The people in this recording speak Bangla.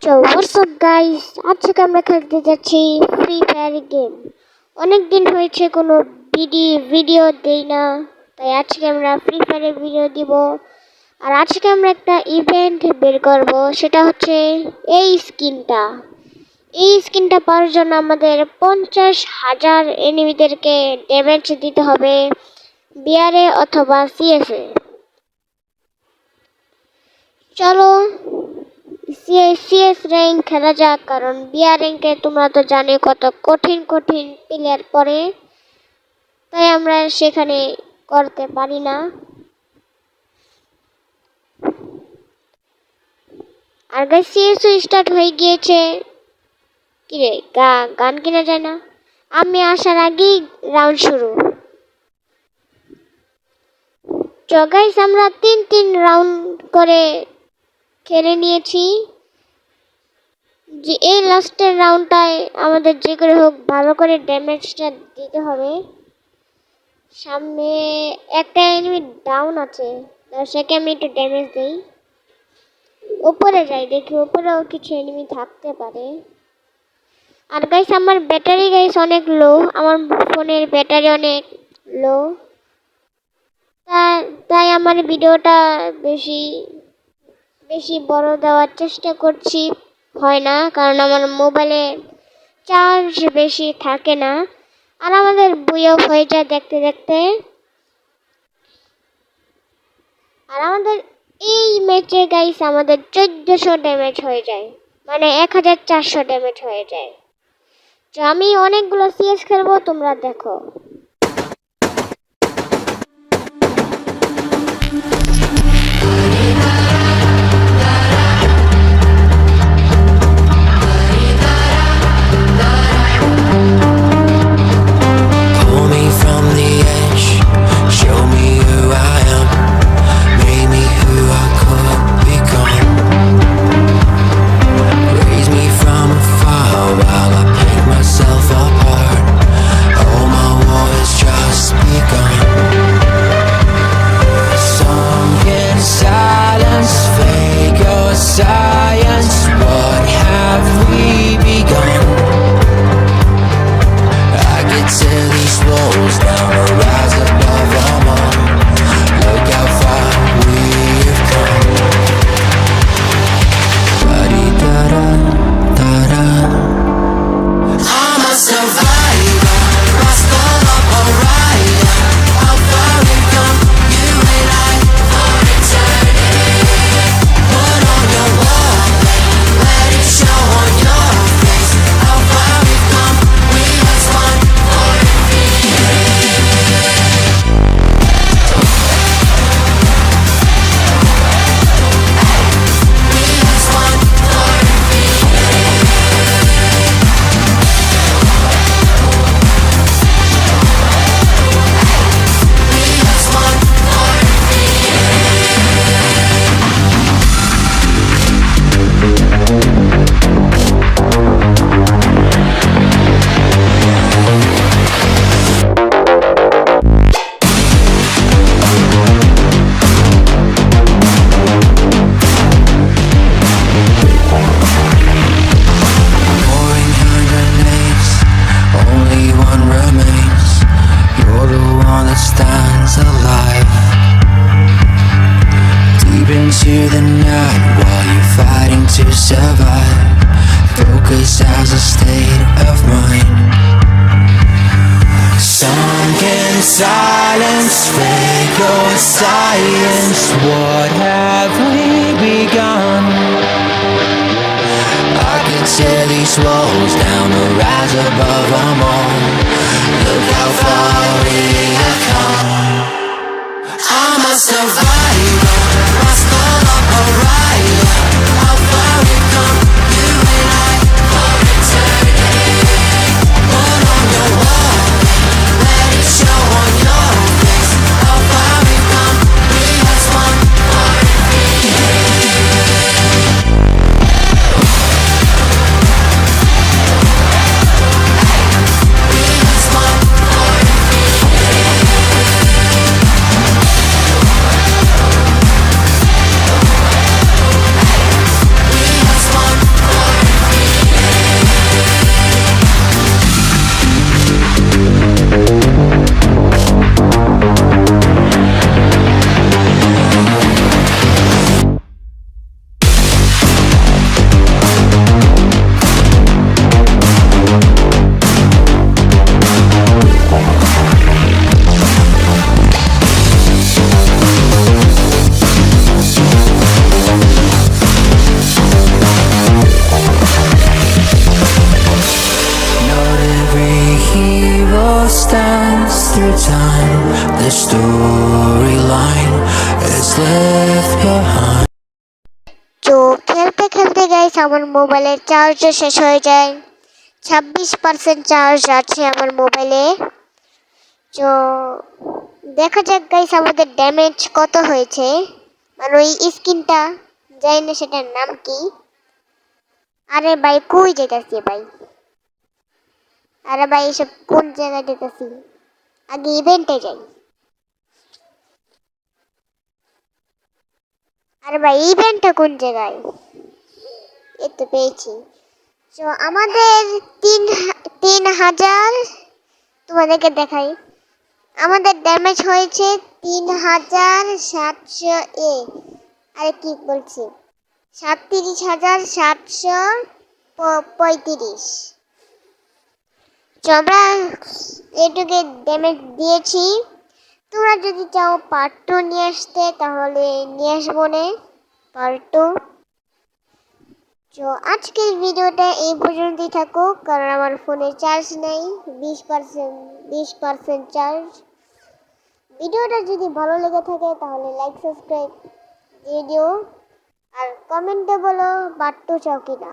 So what's up guys? আজকে আমরা খেলতে যাচ্ছি ফ্রি ফায়ার গেম। অনেক দিন হয়েছে কোনো ভিডিও দেই না, তাই আজকে আমরা ফ্রি ফায়ারের ভিডিও দিব। আর আজকে আমরা একটা ইভেন্ট বের করব, সেটা হচ্ছে এই স্কিনটা পাওয়ার জন্য আমাদের 50,000 এনিমিদেরকে ড্যামেজ দিতে হবে বিআরএ অথবা সিএসএ। চলো সিএস র্যাঙ্ক খেলা যাক, কারণ বিআর র্যাঙ্কে তোমরা তো জানো কত কঠিন প্লেয়ার পড়ে, তাই আমরা সেখানে করতে পারি না। আর গাইস সিএসও স্টার্ট হয়ে গিয়েছে। কিরে গান কিনা যায় না? আমি আসার আগেই রাউন্ড শুরু। তো গাইস আমরা তিন রাউন্ড করে খেলে নিয়েছি। যে এই লাস্টের রাউন্ডটায় আমাদের যে করে হোক ভালো করে ড্যামেজটা দিতে হবে। সামনে একটা এনিমি ডাউন আছে, সেকে আমি একটু ড্যামেজ দিই। উপরে যাই, দেখি উপরেও কিছু এনিমি থাকতে পারে। আর গাইস আমার ব্যাটারি অনেক লো, আমার ফোনের ব্যাটারি অনেক লো, তাই আমার ভিডিওটা বেশি বড় দেওয়ার চেষ্টা করছি, হয় না, কারণ আমার মোবাইলে চার্জ বেশি থাকে না। আর আমাদের বুইও হয়ে যায় দেখতে দেখতে। আর আমাদের এই ম্যাচে গাইস আমাদের 1400 ড্যামেজ হয়ে যায়, মানে 1400 ড্যামেজ হয়ে যায়। তো আমি অনেকগুলো সিএস খেলবো, তোমরা দেখো। Into the night while you're fighting to survive. Focus as a state of mind. Sunk in silence, fake or science. What have we begun? I can tear these walls down or rise above them all. Look how far we have come. I'm a survivor, rascal up a rider. How far we've come, you and I, for eternity. Put on your wall, let it show on your face. How far we've come, we as one for infinity. storyline is left behind. তো খেলতে খেলতে গাইস আমার মোবাইলের চার্জও শেষ হয়ে যায়। 26% চার্জ আছে আমার মোবাইলে। তো দেখা যাক গাইস আমাদের ড্যামেজ কত হয়েছে। মানে ওই স্কিনটা জানি না সেটার নাম কি। আরে ভাই কই যেতেছি ভাই? আরে ভাই এসব কোন জায়গায় যেতেছি? আগে ইভেন্টে যাই। আরে ভাই ইভেন্টটা কোন জায়গায়? এই তো পেয়েছি। তো আমাদের 3000 তোমাদেরকে দেখাই। আমাদের ড্যামেজ হয়েছে 3700 আরে কি বলছি 37,735। তো আমরা এটুকে ড্যামেজ দিয়েছি। তোমরা যদি চাও পার্ট 2 নিয়ে আসতে তাহলে নিয়ে আসবো নে পার্ট 2। তো আজকের ভিডিওটা এই পর্যন্তই থাকুক, কারণ আমার ফোনে চার্জ নেই, 20% চার্জ। ভিডিওটা যদি ভালো লেগে থাকে তাহলে লাইক সাবস্ক্রাইব দিয়ে দিও আর কমেন্টে বলো পার্ট 2 চাও কিনা।